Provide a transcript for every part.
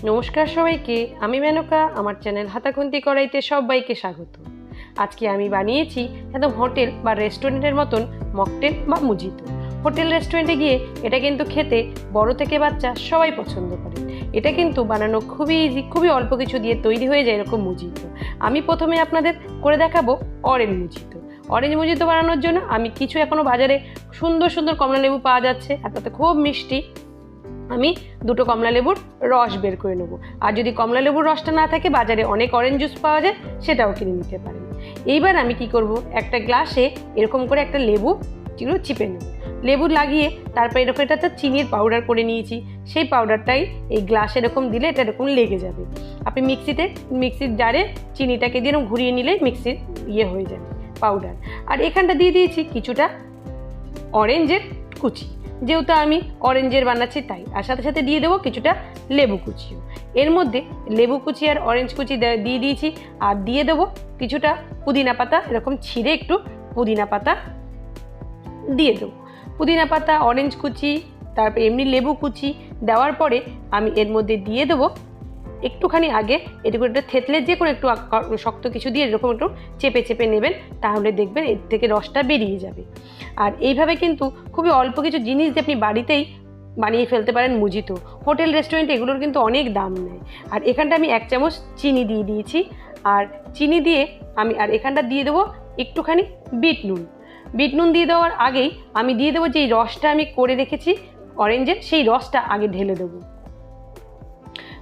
নমস্কার সবাইকে, আমি মেনকা। আমার চ্যানেল হাতাখুন্তি কড়াইতে সবাইকে স্বাগত। আজকে আমি বানিয়েছি একদম হোটেল বা রেস্টুরেন্টের মতন মকটেল বা মুজিতো। হোটেল রেস্টুরেন্টে গিয়ে এটা কিন্তু খেতে বড় থেকে বাচ্চা সবাই পছন্দ করে। এটা কিন্তু বানানো খুবই ইজি, খুবই অল্প কিছু দিয়ে তৈরি হয়ে যায় এরকম মুজিতো। আমি প্রথমে আপনাদের করে দেখাবো অরেঞ্জ মুজিতো। অরেঞ্জ মুজিতো বানানোর জন্য আমি কিছু এখনও বাজারে সুন্দর সুন্দর কমলা লেবু পাওয়া যাচ্ছে, আর তাতে খুব মিষ্টি। আমি দুটো কমলা লেবুর রস বের করে নেবো। আর যদি কমলা লেবুর রসটা না থাকে, বাজারে অনেক অরেঞ্জ জুস পাওয়া যায়, সেটাও কিনে নিতে পারেন। এইবার আমি কি করব, একটা গ্লাসে এরকম করে একটা লেবু চিপে নেব। লেবু লাগিয়ে তারপর এরকম একটা চিনির পাউডার করে নিয়েছি। সেই পাউডারটাই এই গ্লাসে এরকম দিলে এটা এরকম লেগে যাবে। আপনি মিক্সির জারে চিনিটাকে দিয়ে এরকম ঘুরিয়ে নিলে মিক্সির হয়ে যাবে পাউডার। আর এখানটা দিয়ে দিয়েছি কিছুটা অরেঞ্জের কুচি, যেহেতু আমি অরেঞ্জের বানাচ্ছি তাই। আর সাথে সাথে দিয়ে দেবো কিছুটা লেবু কুচিও। এর মধ্যে লেবু কুচি আর অরেঞ্জ কুচি দিয়ে দিয়েছি। আর দিয়ে দেবো কিছুটা পুদিনা পাতা, এরকম ছিঁড়ে একটু পুদিনা পাতা দিয়ে দেবো। পুদিনা পাতা, অরেঞ্জ কুচি, তারপর এমনি লেবু কুচি দেওয়ার পরে আমি এর মধ্যে দিয়ে দেবো একটুখানি আগে এটুকু একটা থেতলে, যে কোনো একটু শক্ত কিছু দিয়ে এরকম একটু চেপে চেপে নেবেন, তাহলে দেখবেন এর থেকে রসটা বেরিয়ে যাবে। আর এইভাবে কিন্তু খুবই অল্প কিছু জিনিস দিয়ে আপনি বাড়িতেই বানিয়ে ফেলতে পারেন মুজিতো। হোটেল রেস্টুরেন্টে এগুলোর কিন্তু অনেক দাম নেয়। আর এখানটা আমি 1 চামচ চিনি দিয়ে দিয়েছি। আর চিনি দিয়ে আমি আর এখানটা দিয়ে দেবো একটুখানি বিট নুন। বিট নুন দিয়ে দেওয়ার আগেই আমি দিয়ে দেবো যেই রসটা আমি করে রেখেছি অরেঞ্জের, সেই রসটা আগে ঢেলে দেবো।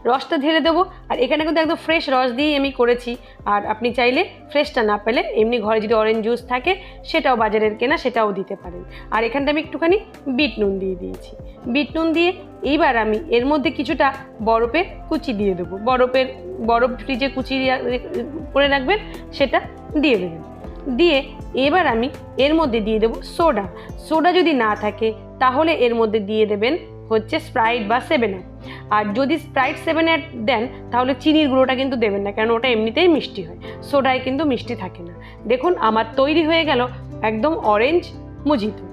রসটা ঢেলে দেবো। আর এখানে কিন্তু একদম ফ্রেশ রস দিয়েই আমি করেছি। আর আপনি চাইলে ফ্রেশটা না পেলে এমনি ঘরে যদি অরেঞ্জ জুস থাকে, সেটাও বাজারের কেনা, সেটাও দিতে পারেন। আর এখানটা আমি একটুখানি বিট নুন দিয়ে দিয়েছি। বিট নুন দিয়ে এইবার আমি এর মধ্যে কিছুটা বরফের কুচি দিয়ে দেবো। বরফ ফ্রিজে কুচি করে রাখবেন, সেটা দিয়ে দেবেন। দিয়ে এবার আমি এর মধ্যে দিয়ে দেবো সোডা। সোডা যদি না থাকে তাহলে এর মধ্যে দিয়ে দেবেন হচ্ছে স্প্রাইট বা 7 আপ। আর যদি স্প্রাইট 7 আপ দেন তাহলে চিনির গুঁড়োটা কিন্তু দেবেন না, কারণ ওটা এমনিতেই মিষ্টি হয়, সোডায় কিন্তু মিষ্টি থাকে না। দেখুন আমার তৈরি হয়ে গেল একদম অরেঞ্জ মুজিতো।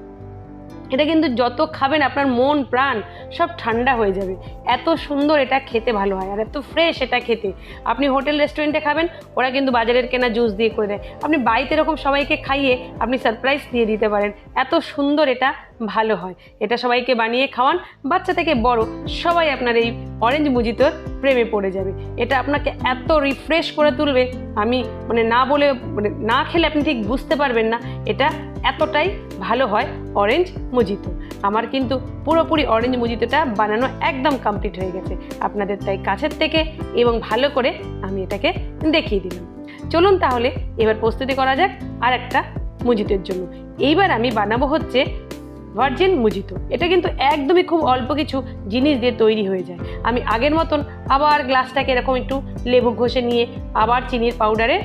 এটা কিন্তু যত খাবেন আপনার মন প্রাণ সব ঠান্ডা হয়ে যাবে। এত সুন্দর এটা খেতে ভালো হয়, আর এত ফ্রেশ এটা খেতে। আপনি হোটেল রেস্টুরেন্টে খাবেন, ওরা কিন্তু বাজারের কেনা জুস দিয়ে করে দেয়। আপনি বাড়িতে এরকম সবাইকে খাইয়ে আপনি সারপ্রাইজ দিয়ে দিতে পারেন, এত সুন্দর এটা ভালো হয়। এটা সবাইকে বানিয়ে খাওয়ান, বাচ্চা থেকে বড় সবাই আপনার এই অরেঞ্জ মুজিতোর প্রেমে পড়ে যাবে। এটা আপনাকে এত রিফ্রেশ করে তুলবে, আমি না খেলে আপনি ঠিক বুঝতে পারবেন না এটা এতটাই ভালো হয় অরেঞ্জ মুজিতো। আমার কিন্তু পুরোপুরি অরেঞ্জ মুজিতোটা বানানো একদম কমপ্লিট হয়ে গেছে আপনাদের তাই কাছের থেকে এবং ভালো করে আমি এটাকে দেখিয়ে দিলাম। চলুন তাহলে এবার প্রস্তুতি করা যাক আর একটা মুজিতোর জন্য। এইবার আমি বানাবো হচ্ছে ভার্জিন মুজিতো। এটা কিন্তু একদমই খুব অল্প কিছু জিনিস দিয়ে তৈরি হয়ে যায়। আমি আগের মতন আবার গ্লাসটাকে এরকম একটু লেবু ঘষে নিয়ে আবার চিনির পাউডারে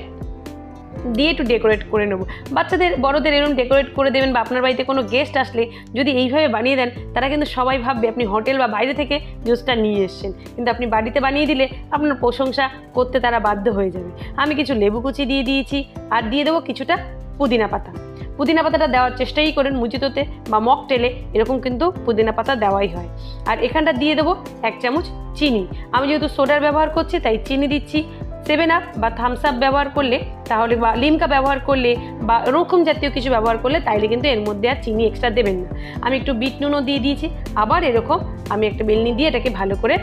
দিয়ে একটু ডেকোরেট করে নেবো। বাচ্চাদের বড়দের এরকম ডেকোরেট করে দেবেন, বা আপনার বাড়িতে কোনো গেস্ট আসলে যদি এইভাবে বানিয়ে দেন, তারা কিন্তু সবাই ভাববে আপনি হোটেল বা বাইরে থেকে জুসটা নিয়ে এসছেন, কিন্তু আপনি বাড়িতে বানিয়ে দিলে আপনার প্রশংসা করতে তারা বাধ্য হয়ে যাবে। আমি কিছু লেবু কুচি দিয়ে দিয়েছি, আর দিয়ে দেবো কিছুটা পুদিনা পাতা। পুদিনা পাতাটা দেওয়ার চেষ্টাই করেন মুজিতোতে বা মকটেলে, এরকম কিন্তু পুদিনা পাতা দেওয়াই হয়। আর এখানটা দিয়ে দেবো 1 চামচ চিনি। আমি যেহেতু সোডার ব্যবহার করছি তাই চিনি দিচ্ছি। 7 আপ বা থামস আপ ব্যবহার করলে তাহলে, বা লিমকা ব্যবহার করলে, বা ওরকম জাতীয় কিছু ব্যবহার করলে তাইলে কিন্তু এর মধ্যে আর চিনি এক্সট্রা দেবেন না। আমি একটু বিট নুনও দিয়ে দিয়েছি। আবার এরকম আমি একটা বেলনি দিয়ে এটাকে ভালো করে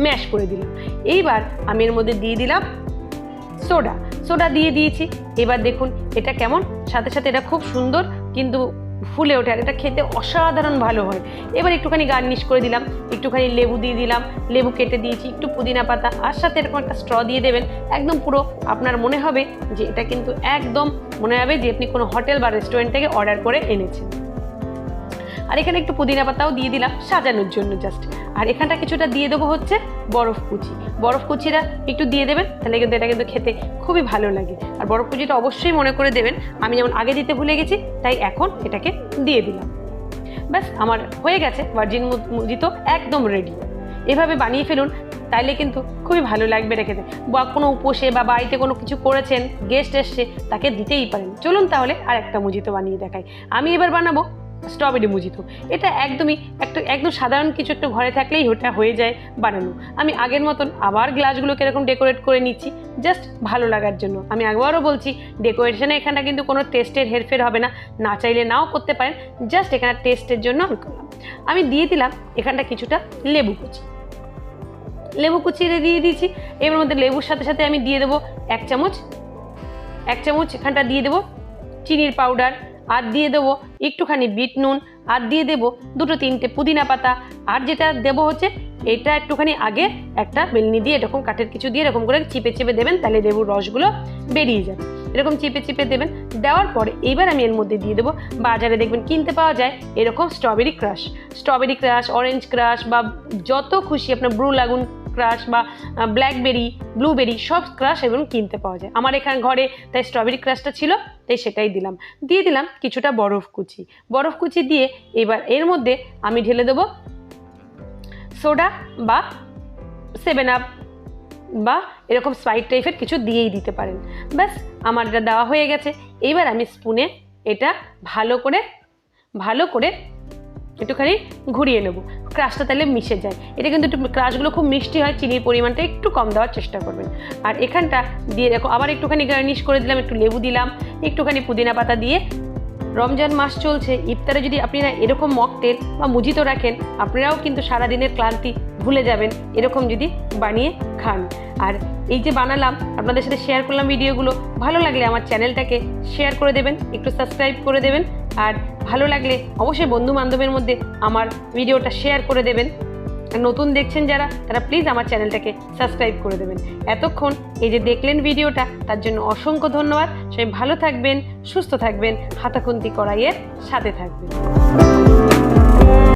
ম্যাশ করে দিলাম। এইবার আমি এর মধ্যে দিয়ে দিলাম সোডা দিয়ে দিয়েছি। এবার দেখুন এটা কেমন, সাথে সাথে এটা খুব সুন্দর কিন্তু ফুলে ওঠে, আর এটা খেতে অসাধারণ ভালো হয়। এবার একটুখানি গার্নিশ করে দিলাম, একটুখানি লেবু দিয়ে দিলাম, লেবু কেটে দিয়েছি, একটু পুদিনা পাতা, আর সাথে এরকম একটা স্ট্র দিয়ে দেবেন। একদম পুরো আপনার মনে হবে যে এটা কিন্তু একদম মনে হবে যে আপনি কোনো হোটেল বা রেস্টুরেন্ট থেকে অর্ডার করে এনেছেন। আর এখানে একটু পুদিনা পাতাও দিয়ে দিলাম সাজানোর জন্য জাস্ট। আর এখানটা কিছুটা দিয়ে দেবো হচ্ছে বরফ কুচিটা একটু দিয়ে দেবেন, তাহলে কিন্তু এটা কিন্তু খেতে খুবই ভালো লাগে। আর বরফ কুচিটা অবশ্যই মনে করে দেবেন, আমি যেমন আগে দিতে ভুলে গেছি তাই এখন এটাকে দিয়ে দিলাম। ব্যাস আমার হয়ে গেছে ভার্জিন মুজিতো একদম রেডি। এভাবে বানিয়ে ফেলুন, তাইলে কিন্তু খুবই ভালো লাগবে এটা খেতে। বা কোনো উপোসে বা বাড়িতে কোনো কিছু করেছেন, গেস্ট এসছে, তাকে দিতেই পারেন। চলুন তাহলে আর একটা মুজিতো বানিয়ে দেখাই। আমি এবার বানাবো স্ট্রবেরি মুজিতো। এটা একদমই একদম সাধারণ কিছু একটা ঘরে থাকলেই ওটা হয়ে যায় বানানো। আমি আগের মতন আবার গ্লাসগুলোকে এরকম ডেকোরেট করে নিচ্ছি জাস্ট ভালো লাগার জন্য। আমি একবারও বলছি ডেকোরেশনে এখানটা কিন্তু কোনো টেস্টের হেরফের হবে না, না চাইলে নাও করতে পারেন, জাস্ট এখানে টেস্টের জন্য আমি করলাম। আমি দিয়ে দিলাম এখানটা কিছুটা লেবু কুচি, লেবু কুচিয়ে দিয়ে দিয়েছি। এর মধ্যে লেবুর সাথে সাথে আমি দিয়ে দেবো এক চামচ এখানটা দিয়ে দেবো চিনির পাউডার, আর দিয়ে দেবো একটুখানি বিট নুন, আর দিয়ে দেবো 2-3টে পুদিনা পাতা। আর যেটা দেবো হচ্ছে এটা একটুখানি আগে একটা বেলনি দিয়ে এরকম কাঠের কিছু দিয়ে এরকম করে চিপে চিপে দেবেন, তাহলে লেবুর রসগুলো বেরিয়ে যাবে। এরকম চিপে চিপে দেবেন। দেওয়ার পরে এইবার আমি এর মধ্যে দিয়ে দেবো, বাজারে দেখবেন কিনতে পাওয়া যায় এরকম স্ট্রবেরি ক্রাশ, অরেঞ্জ ক্রাশ বা যত খুশি আপনার ব্লু লাগুন ক্রাশ বা ব্ল্যাকবেরি, ব্লুবেরি সব ক্রাশ এবং কিনতে পাওয়া যায়। আমার এখানে ঘরে তাই স্ট্রবেরি ক্রাশটা ছিল, তাই সেটাই দিয়ে দিলাম কিছুটা বরফ কুচি দিয়ে এবার এর মধ্যে আমি ঢেলে দেবো সোডা বা 7 আপ বা এরকম স্প্রাইট টাইপের কিছু দিয়েই দিতে পারেন। ব্যাস আমার এটা দেওয়া হয়ে গেছে। এইবার আমি স্পুনে এটা ভালো করে একটুখানি ঘুরিয়ে নেবো, ক্রাশটা তাহলে মিশে যায়। এটা কিন্তু একটু ক্রাশগুলো খুব মিষ্টি হয়, চিনির পরিমাণটা একটু কম দেওয়ার চেষ্টা করবেন। আর এখানটা দিয়ে দেখো আবার একটুখানি গার্নিশ করে দিলাম, একটু লেবু দিলাম, একটুখানি পুদিনা পাতা দিয়ে। রমজান মাস চলছে, ইফতারে যদি আপনারা এরকম মকটেল বা মুজিতো রাখেন, আপনারাও কিন্তু সারাদিনের ক্লান্তি ভুলে যাবেন এরকম যদি বানিয়ে খান। আর এই যে বানালাম আপনাদের সাথে শেয়ার করলাম ভিডিওগুলো, ভালো লাগলে আমার চ্যানেলটাকে শেয়ার করে দেবেন, একটু সাবস্ক্রাইব করে দেবেন। আর ভালো লাগলে অবশ্যই বন্ধু বান্ধবের মধ্যে আমার ভিডিওটা শেয়ার করে দেবেন। নতুন দেখছেন যারা, তারা প্লিজ আমার চ্যানেলটাকে সাবস্ক্রাইব করে দেবেন। এতক্ষণ এই যে দেখলেন ভিডিওটা, তার জন্য অসংখ্য ধন্যবাদ। সবাই ভালো থাকবেন, সুস্থ থাকবেন, হাতাখুন্তি কড়াইয়ের সাথে থাকবেন।